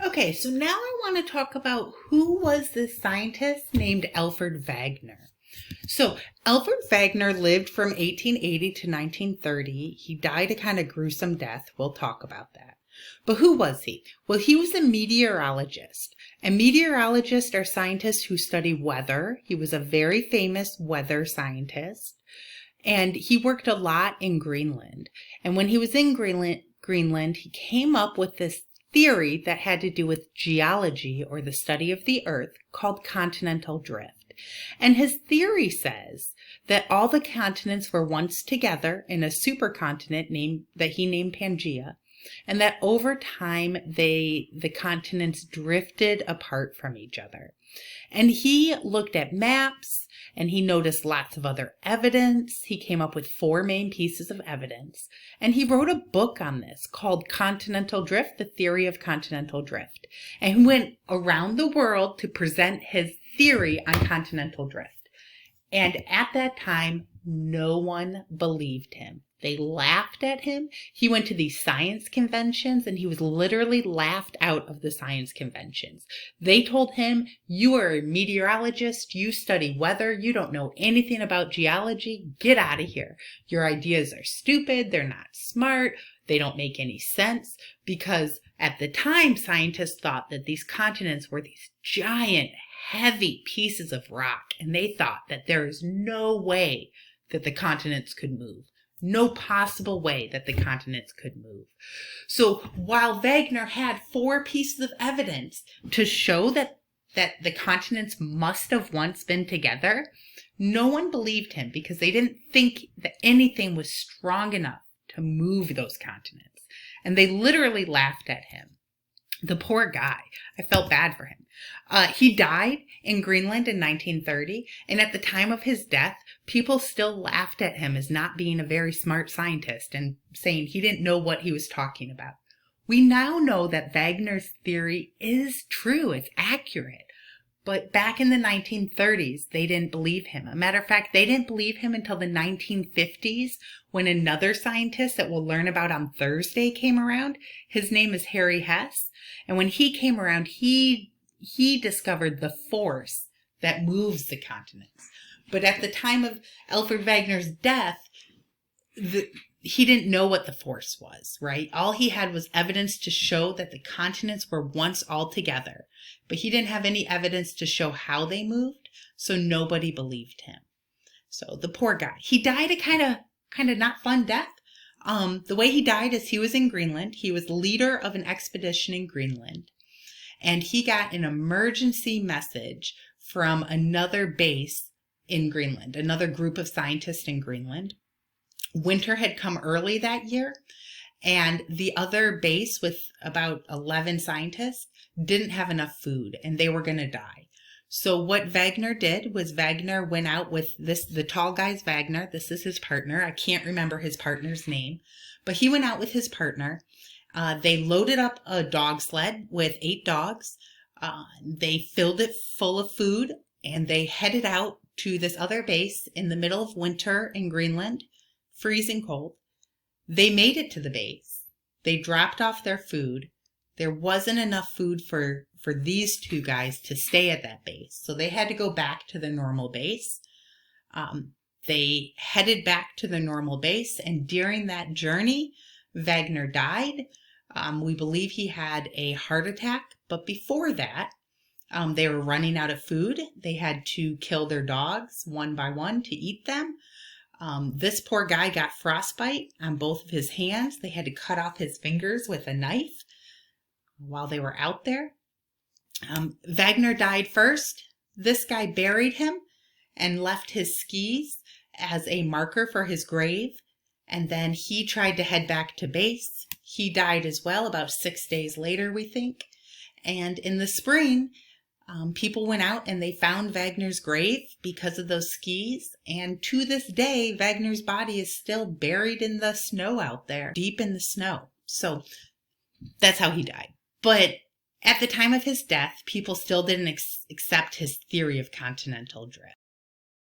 Okay, so now I want to talk about who was this scientist named Alfred Wegener. So Alfred Wegener lived from 1880 to 1930. He died a kind of gruesome death. We'll talk about that. But who was he? Well, he was a meteorologist. And meteorologists are scientists who study weather. He was a very famous weather scientist. And he worked a lot in Greenland. And when he was in Greenland, he came up with this theory that had to do with geology, or the study of the earth, called continental drift. And his theory says that all the continents were once together in a supercontinent that he named Pangaea, and that over time the continents drifted apart from each other. And he looked at maps and he noticed lots of other evidence. He came up with 4 main pieces of evidence. And he wrote a book on this called Continental Drift, The Theory of Continental Drift. And he went around the world to present his theory on continental drift. And at that time, no one believed him. They laughed at him. He went to these science conventions and he was literally laughed out of the science conventions. They told him, "You are a meteorologist, you study weather, you don't know anything about geology, get out of here. Your ideas are stupid, they're not smart, they don't make any sense," because at the time scientists thought that these continents were these giant, heavy pieces of rock, and they thought that there is no way that the continents could move. No possible way that the continents could move. So while Wegener had 4 pieces of evidence to show that the continents must have once been together, no one believed him because they didn't think that anything was strong enough to move those continents. And they literally laughed at him. The poor guy. I felt bad for him. He died in Greenland in 1930, and at the time of his death, people still laughed at him as not being a very smart scientist and saying he didn't know what he was talking about. We now know that Wegener's theory is true, it's accurate. But back in the 1930s, they didn't believe him. A matter of fact, they didn't believe him until the 1950s when another scientist that we'll learn about on Thursday came around. His name is Harry Hess. And when he came around, he discovered the force that moves the continents. But at the time of Alfred Wegener's death, he didn't know what the force was, right? All he had was evidence to show that the continents were once all together. But he didn't have any evidence to show how they moved, so nobody believed him. So the poor guy. He died a kind of not fun death. The way he died is he was in Greenland. He was leader of an expedition in Greenland. And he got an emergency message from another base in Greenland, another group of scientists in Greenland. Winter had come early that year, and the other base with about 11 scientists didn't have enough food, and they were going to die. So what Wegener did was Wegener went out with the tall guy's Wegener. This is his partner. I can't remember his partner's name, but he went out with his partner. They loaded up a dog sled with 8 dogs. They filled it full of food, and they headed out to this other base in the middle of winter in Greenland, freezing cold. They made it to the base. They dropped off their food. There wasn't enough food for these 2 guys to stay at that base. So they had to go back to the normal base. They headed back to the normal base, and during that journey, Wegener died. We believe he had a heart attack, but before that, they were running out of food. They had to kill their dogs one by one to eat them. This poor guy got frostbite on both of his hands. They had to cut off his fingers with a knife while they were out there. Wegener died first. This guy buried him and left his skis as a marker for his grave. And then he tried to head back to base. He died as well about 6 days later, we think. And in the spring, people went out and they found Wegener's grave because of those skis. And to this day, Wegener's body is still buried in the snow out there, deep in the snow. So that's how he died. But at the time of his death, people still didn't accept his theory of continental drift.